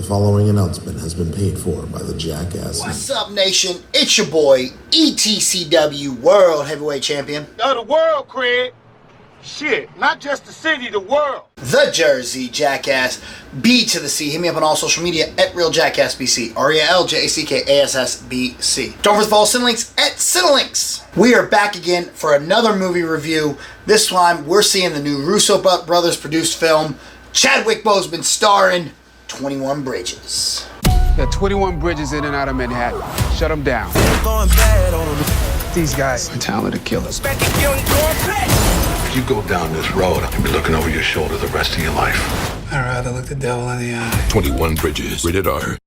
following announcement has been paid for by the Jackass. What's up, nation? It's your boy, ETCW World Heavyweight Champion. The world, Craig. Shit, not just the city, the world. The Jersey Jackass, B to the C. Hit me up on all social media at RealJackassBC, RealJackassBC. Don't forget to follow Cinelinks at Cinelinks. We are back again for another movie review. This time, we're seeing the new Russo brothers produced film, Chadwick Boseman starring 21 Bridges. There are 21 bridges in and out of Manhattan. Shut them down. These guys are talented killers. If you go down this road, you'll be looking over your shoulder the rest of your life. I'd rather look the devil in the eye. 21 Bridges, rated R.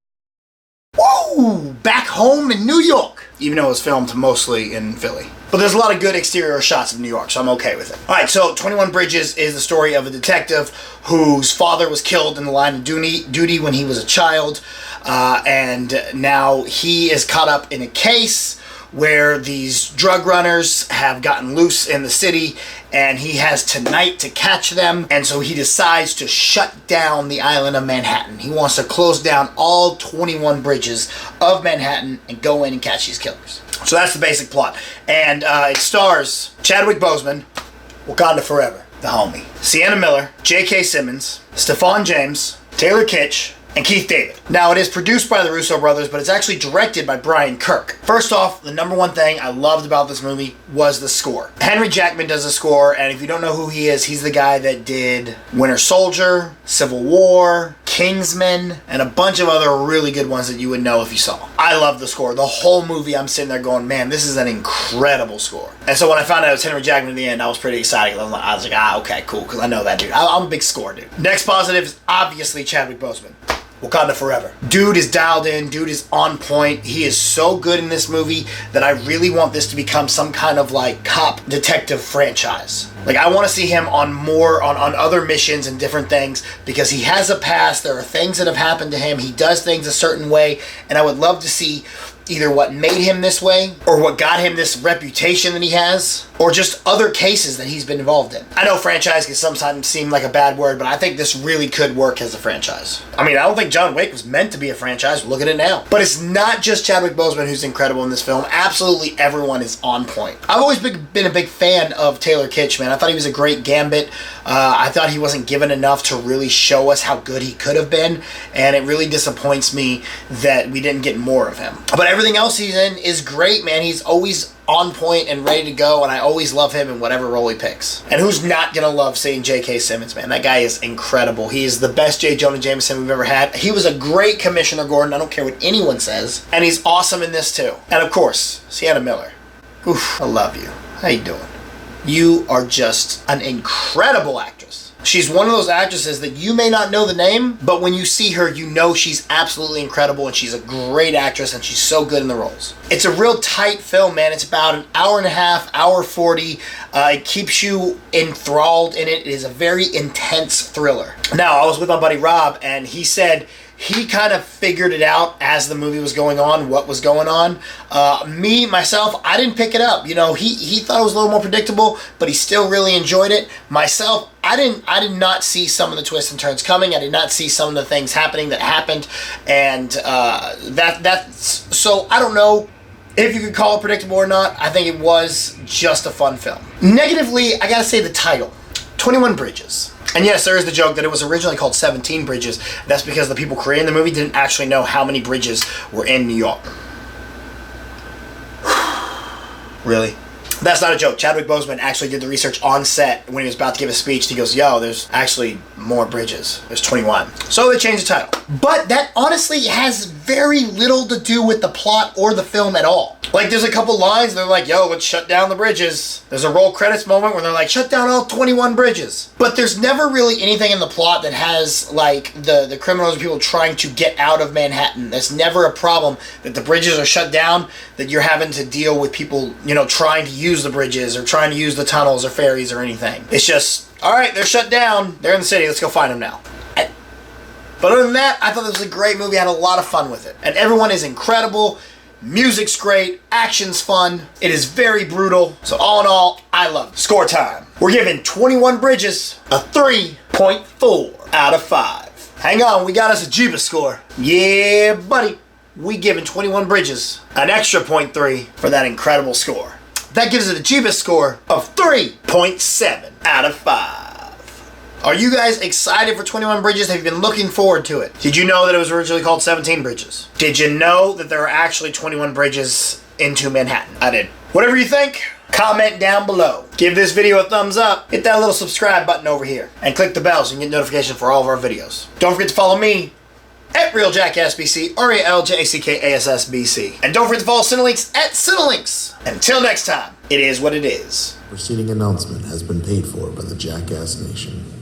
Woo! Back home in New York. Even though it was filmed mostly in Philly. But there's a lot of good exterior shots of New York, so I'm okay with it. Alright, so 21 Bridges is the story of a detective whose father was killed in the line of duty when he was a child. And now he is caught up in a case where these drug runners have gotten loose in the city, and he has tonight to catch them, and so he decides to shut down the island of Manhattan. He wants to close down all 21 bridges of Manhattan and go in and catch these killers. So that's the basic plot. And it stars Chadwick Boseman, Wakanda Forever, the homie, Sienna Miller, J.K. Simmons, Stephon James, Taylor Kitsch, and Keith David. Now, it is produced by the Russo brothers, but it's actually directed by Brian Kirk. First off, the number one thing I loved about this movie was the score. Henry Jackman does the score, and if you don't know who he is, he's the guy that did Winter Soldier, Civil War, Kingsman, and a bunch of other really good ones that you would know if you saw. I love the score. The whole movie, I'm sitting there going, man, this is an incredible score. And so when I found out it was Henry Jackman in the end, I was pretty excited. I was like, okay, cool, because I know that dude. I'm a big score dude. Next positive is obviously Chadwick Boseman. Wakanda Forever. Dude is dialed in. Dude is on point. He is so good in this movie that I really want this to become some kind of like cop detective franchise. Like, I want to see him on other missions and different things because he has a past. There are things that have happened to him. He does things a certain way, and I would love to see either what made him this way, or what got him this reputation that he has, or just other cases that he's been involved in. I know franchise can sometimes seem like a bad word, but I think this really could work as a franchise. I mean, I don't think John Wick was meant to be a franchise. Look at it now. But it's not just Chadwick Boseman who's incredible in this film. Absolutely everyone is on point. I've always been a big fan of Taylor Kitsch, man. I thought he was a great Gambit. I thought he wasn't given enough to really show us how good he could have been, and it really disappoints me that we didn't get more of him. But everything else he's in is great, man. He's always on point and ready to go, and I always love him in whatever role he picks. And who's not gonna love seeing J.K. Simmons, man? That guy is incredible. He is the best J. Jonah Jameson we've ever had. He was a great Commissioner Gordon. I don't care what anyone says. And he's awesome in this too. And of course, Sienna Miller. Oof, I love you. How you doing? You are just an incredible actress. She's one of those actresses that you may not know the name, but when you see her, you know she's absolutely incredible, and she's a great actress, and she's so good in the roles. It's a real tight film, man. It's about an hour and a half, hour 40. It keeps you enthralled in it. It is a very intense thriller. Now, I was with my buddy Rob, and he said he kind of figured it out as the movie was going on, what was going on. Myself, I didn't pick it up. You know, he thought it was a little more predictable, but he still really enjoyed it. Myself, I did not see some of the twists and turns coming. I did not see some of the things happening that happened, and that's so I don't know if you could call it predictable or not. I think it was just a fun film. Negatively, I gotta say the title, 21 Bridges. And yes, there is the joke that it was originally called 17 Bridges. That's because the people creating the movie didn't actually know how many bridges were in New York. Really? That's not a joke. Chadwick Boseman actually did the research on set when he was about to give a speech. He goes, yo, there's actually more bridges. There's 21. So they changed the title. But that honestly has very little to do with the plot or the film at all. Like, there's a couple lines, they're like, yo, let's shut down the bridges. There's a roll credits moment where they're like, shut down all 21 bridges. But there's never really anything in the plot that has, like, the criminals or people trying to get out of Manhattan. There's never a problem that the bridges are shut down, that you're having to deal with people, you know, trying to use the bridges or trying to use the tunnels or ferries or anything. It's just, all right, they're shut down. They're in the city. Let's go find them now. But other than that, I thought this was a great movie. I had a lot of fun with it. And everyone is incredible. Music's great. Action's fun. It is very brutal. So all in all, I love it. Score time. We're giving 21 Bridges a 3.4 out of 5. Hang on, we got us a Jeebus score. Yeah, buddy. We giving 21 Bridges an extra 0.3 for that incredible score. That gives it a Jeebus score of 3.7 out of 5. Are you guys excited for 21 Bridges? Have you been looking forward to it? Did you know that it was originally called 17 Bridges? Did you know that there are actually 21 bridges into Manhattan? I did. Whatever you think, comment down below. Give this video a thumbs up, hit that little subscribe button over here, and click the bell so you can get notification for all of our videos. Don't forget to follow me at RealJackassBC, RealJackassBC. And don't forget to follow Cinelinks at Cinelinks. Until next time, it is what it is. Preceding announcement has been paid for by the Jackass Nation.